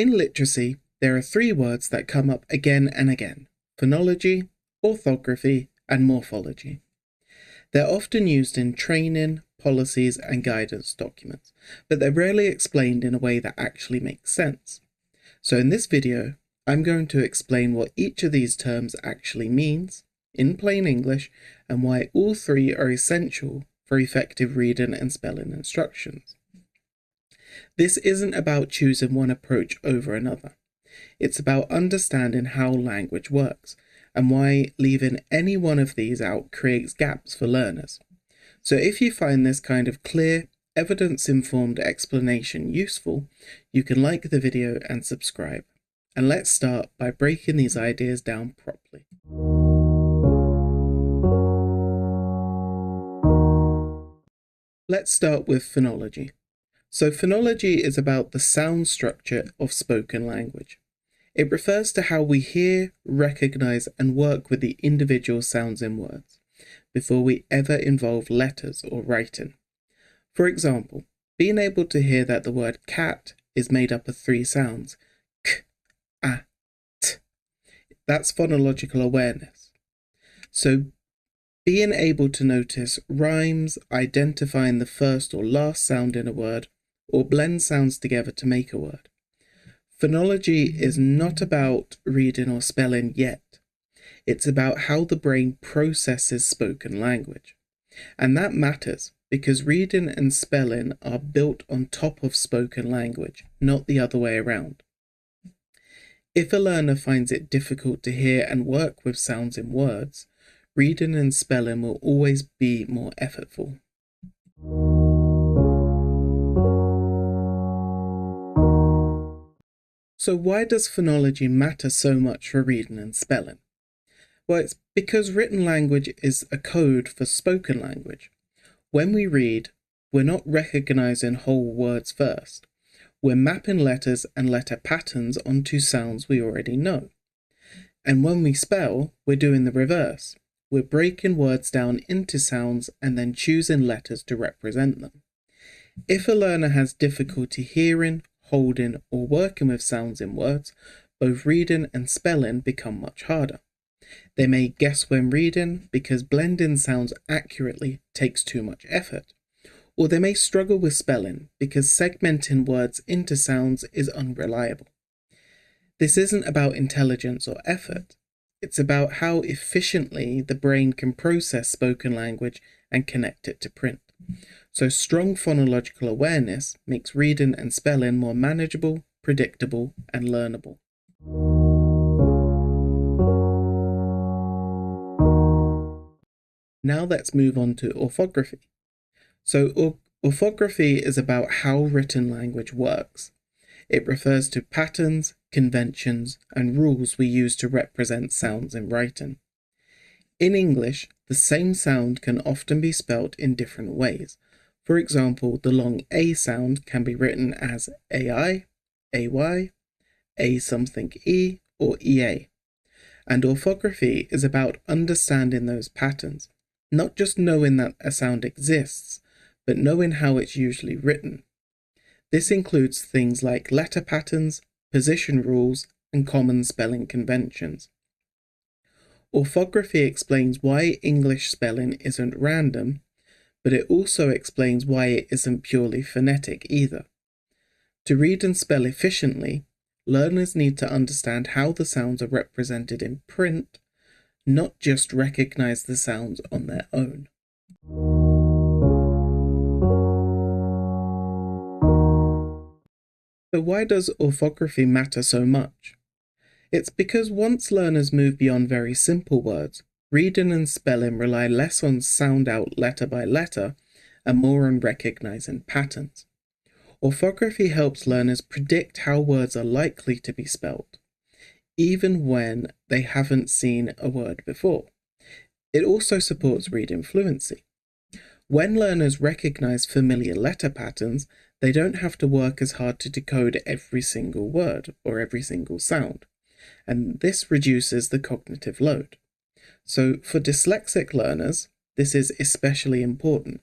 In literacy, there are three words that come up again and again: phonology, orthography, and morphology. They're often used in training, policies, and guidance documents, but they're rarely explained in a way that actually makes sense. So in this video, I'm going to explain what each of these terms actually means, in plain English, and why all three are essential for effective reading and spelling instructions. This isn't about choosing one approach over another. It's about understanding how language works, and why leaving any one of these out creates gaps for learners. So if you find this kind of clear, evidence-informed explanation useful, you can like the video and subscribe. And let's start by breaking these ideas down properly. Let's start with phonology. So phonology is about the sound structure of spoken language. It refers to how we hear, recognize, and work with the individual sounds in words, before we ever involve letters or writing. For example, being able to hear that the word cat is made up of three sounds: k, a, t. That's phonological awareness. So being able to notice rhymes, identifying the first or last sound in a word, or blend sounds together to make a word. Phonology is not about reading or spelling yet. It's about how the brain processes spoken language. And that matters because reading and spelling are built on top of spoken language, not the other way around. If a learner finds it difficult to hear and work with sounds in words, reading and spelling will always be more effortful. So why does phonology matter so much for reading and spelling? Well, it's because written language is a code for spoken language. When we read, we're not recognizing whole words first. We're mapping letters and letter patterns onto sounds we already know. And when we spell, we're doing the reverse. We're breaking words down into sounds and then choosing letters to represent them. If a learner has difficulty hearing, holding, or working with sounds in words, both reading and spelling become much harder. They may guess when reading because blending sounds accurately takes too much effort, or they may struggle with spelling because segmenting words into sounds is unreliable. This isn't about intelligence or effort. It's about how efficiently the brain can process spoken language and connect it to print. So strong phonological awareness makes reading and spelling more manageable, predictable, and learnable. Now let's move on to orthography. So orthography is about how written language works. It refers to patterns, conventions, and rules we use to represent sounds in writing. In English, the same sound can often be spelt in different ways. For example, the long A sound can be written as AI, AY, A something E, or EA. And orthography is about understanding those patterns, not just knowing that a sound exists, but knowing how it's usually written. This includes things like letter patterns, position rules, and common spelling conventions. Orthography explains why English spelling isn't random, but it also explains why it isn't purely phonetic either. To read and spell efficiently, learners need to understand how the sounds are represented in print, not just recognize the sounds on their own. So why does orthography matter so much? It's because once learners move beyond very simple words, reading and spelling rely less on sound out letter by letter and more on recognizing patterns. Orthography helps learners predict how words are likely to be spelled, even when they haven't seen a word before. It also supports reading fluency. When learners recognize familiar letter patterns, they don't have to work as hard to decode every single word or every single sound, and this reduces the cognitive load. So for dyslexic learners, this is especially important.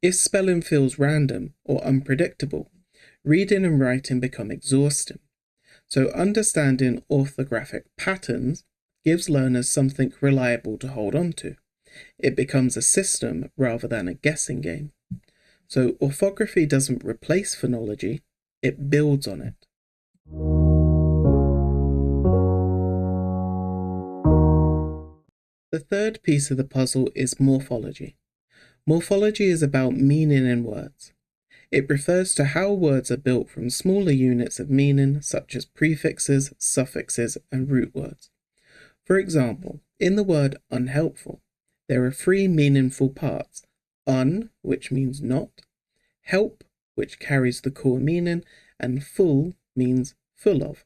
If spelling feels random or unpredictable, reading and writing become exhausting. So understanding orthographic patterns gives learners something reliable to hold on to. It becomes a system rather than a guessing game. So orthography doesn't replace phonology, it builds on it. The third piece of the puzzle is morphology. Morphology is about meaning in words. It refers to how words are built from smaller units of meaning, such as prefixes, suffixes, and root words. For example, in the word unhelpful, there are three meaningful parts: un, which means not; help, which carries the core meaning; and full means full of.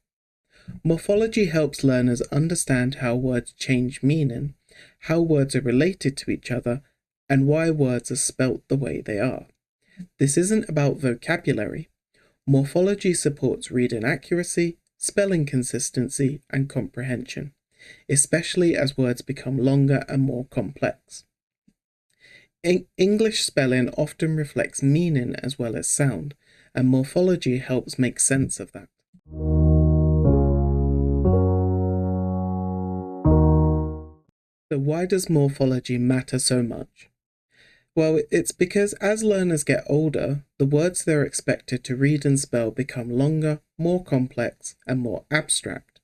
Morphology helps learners understand how words change meaning, how words are related to each other, and why words are spelt the way they are. This isn't about vocabulary. Morphology supports reading accuracy, spelling consistency, and comprehension, especially as words become longer and more complex. English spelling often reflects meaning as well as sound, and morphology helps make sense of that. So why does morphology matter so much? Well, it's because as learners get older, the words they're expected to read and spell become longer, more complex, and more abstract.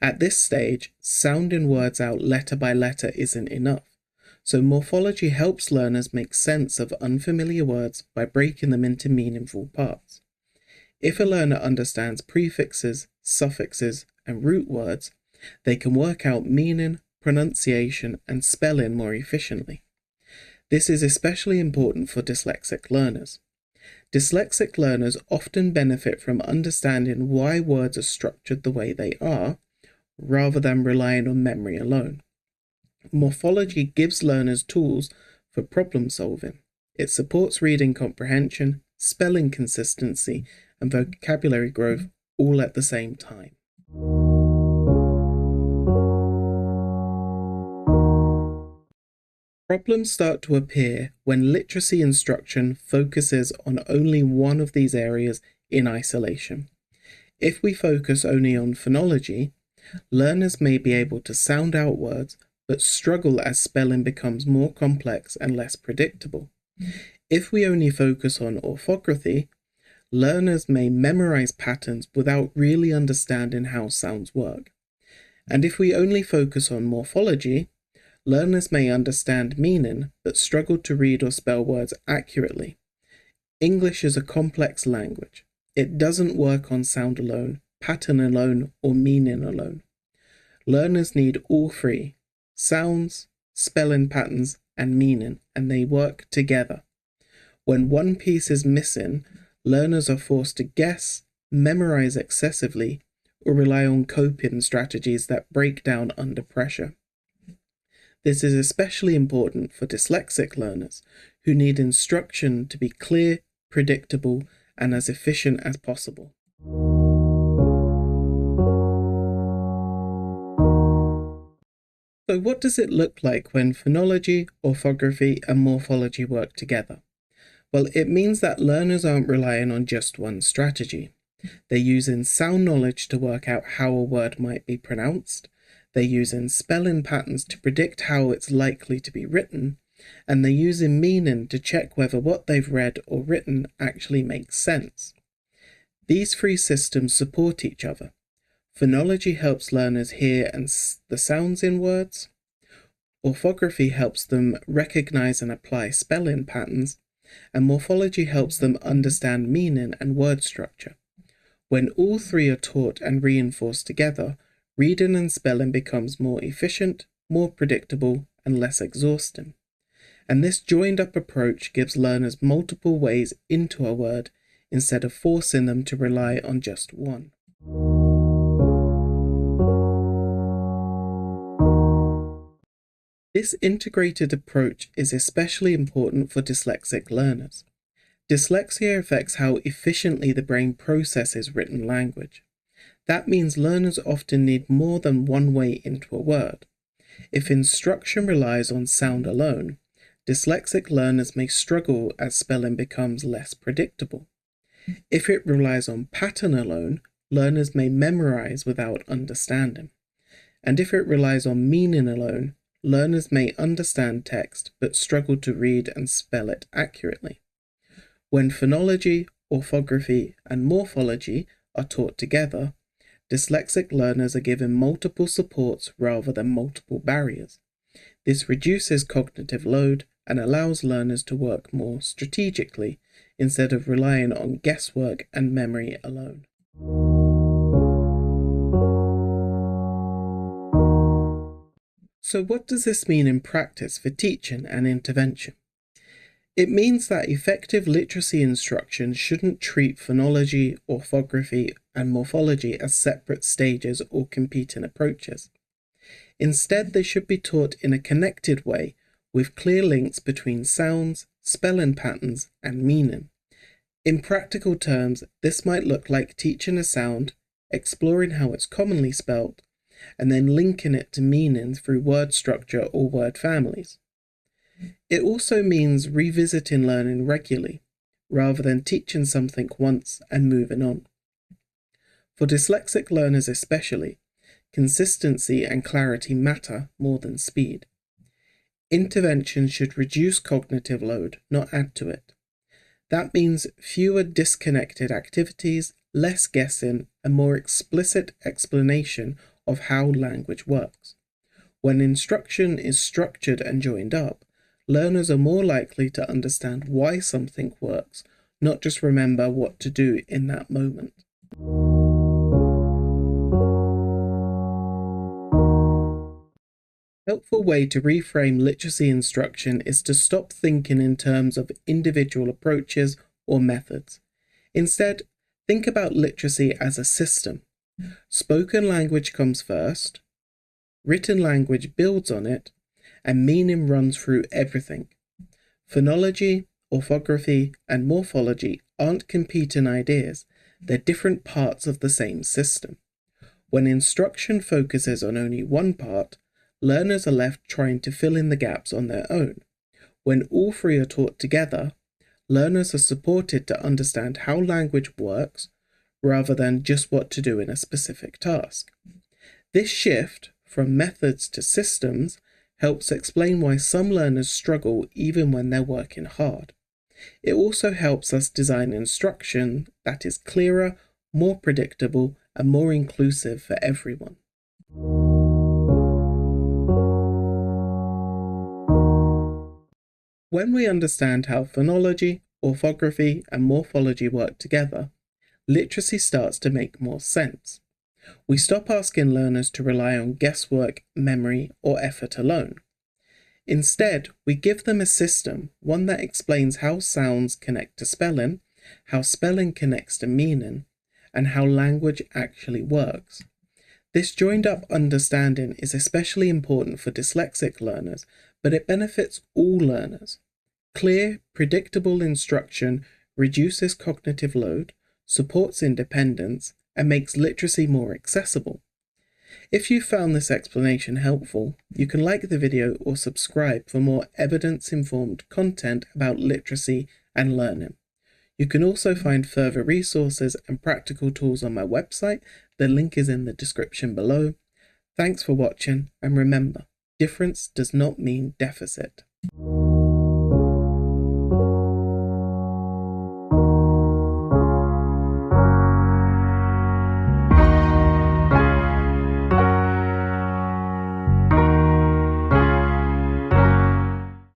At this stage, sounding words out letter by letter isn't enough, so morphology helps learners make sense of unfamiliar words by breaking them into meaningful parts. If a learner understands prefixes, suffixes, and root words, they can work out meaning, pronunciation, and spelling more efficiently. This is especially important for dyslexic learners. Dyslexic learners often benefit from understanding why words are structured the way they are, rather than relying on memory alone. Morphology gives learners tools for problem solving. It supports reading comprehension, spelling consistency, and vocabulary growth all at the same time. Problems start to appear when literacy instruction focuses on only one of these areas in isolation. If we focus only on phonology, learners may be able to sound out words, but struggle as spelling becomes more complex and less predictable. If we only focus on orthography, learners may memorize patterns without really understanding how sounds work. And if we only focus on morphology, learners may understand meaning, but struggle to read or spell words accurately. English is a complex language. It doesn't work on sound alone, pattern alone, or meaning alone. Learners need all three: sounds, spelling patterns, and meaning, and they work together. When one piece is missing, learners are forced to guess, memorize excessively, or rely on coping strategies that break down under pressure. This is especially important for dyslexic learners, who need instruction to be clear, predictable, and as efficient as possible. So what does it look like when phonology, orthography, and morphology work together? Well, it means that learners aren't relying on just one strategy. They're using sound knowledge to work out how a word might be pronounced, they're using spelling patterns to predict how it's likely to be written, and they're using meaning to check whether what they've read or written actually makes sense. These three systems support each other. Phonology helps learners hear the sounds in words. Orthography helps them recognize and apply spelling patterns, and morphology helps them understand meaning and word structure. When all three are taught and reinforced together, reading and spelling becomes more efficient, more predictable, and less exhausting. And this joined-up approach gives learners multiple ways into a word instead of forcing them to rely on just one. This integrated approach is especially important for dyslexic learners. Dyslexia affects how efficiently the brain processes written language. That means learners often need more than one way into a word. If instruction relies on sound alone, dyslexic learners may struggle as spelling becomes less predictable. If it relies on pattern alone, learners may memorize without understanding. And if it relies on meaning alone, learners may understand text but struggle to read and spell it accurately. When phonology, orthography, and morphology are taught together, dyslexic learners are given multiple supports rather than multiple barriers. This reduces cognitive load and allows learners to work more strategically instead of relying on guesswork and memory alone. So what does this mean in practice for teaching and intervention? It means that effective literacy instruction shouldn't treat phonology, orthography, and morphology as separate stages or competing approaches. Instead, they should be taught in a connected way with clear links between sounds, spelling patterns, and meaning. In practical terms, this might look like teaching a sound, exploring how it's commonly spelt, and then linking it to meaning through word structure or word families. It also means revisiting learning regularly, rather than teaching something once and moving on. For dyslexic learners especially, consistency and clarity matter more than speed. Intervention should reduce cognitive load, not add to it. That means fewer disconnected activities, less guessing, and more explicit explanation of how language works. When instruction is structured and joined up, learners are more likely to understand why something works, not just remember what to do in that moment. A helpful way to reframe literacy instruction is to stop thinking in terms of individual approaches or methods. Instead, think about literacy as a system. Spoken language comes first, written language builds on it, and meaning runs through everything. Phonology, orthography, and morphology aren't competing ideas, they're different parts of the same system. When instruction focuses on only one part, learners are left trying to fill in the gaps on their own. When all three are taught together, learners are supported to understand how language works rather than just what to do in a specific task. This shift from methods to systems helps explain why some learners struggle even when they're working hard. It also helps us design instruction that is clearer, more predictable, and more inclusive for everyone. When we understand how phonology, orthography, and morphology work together, literacy starts to make more sense. We stop asking learners to rely on guesswork, memory, or effort alone. Instead, we give them a system, one that explains how sounds connect to spelling, how spelling connects to meaning, and how language actually works. This joined-up understanding is especially important for dyslexic learners, but it benefits all learners. Clear, predictable instruction reduces cognitive load, supports independence, and makes literacy more accessible. If you found this explanation helpful, you can like the video or subscribe for more evidence-informed content about literacy and learning. You can also find further resources and practical tools on my website. The link is in the description below. Thanks for watching, and remember, difference does not mean deficit.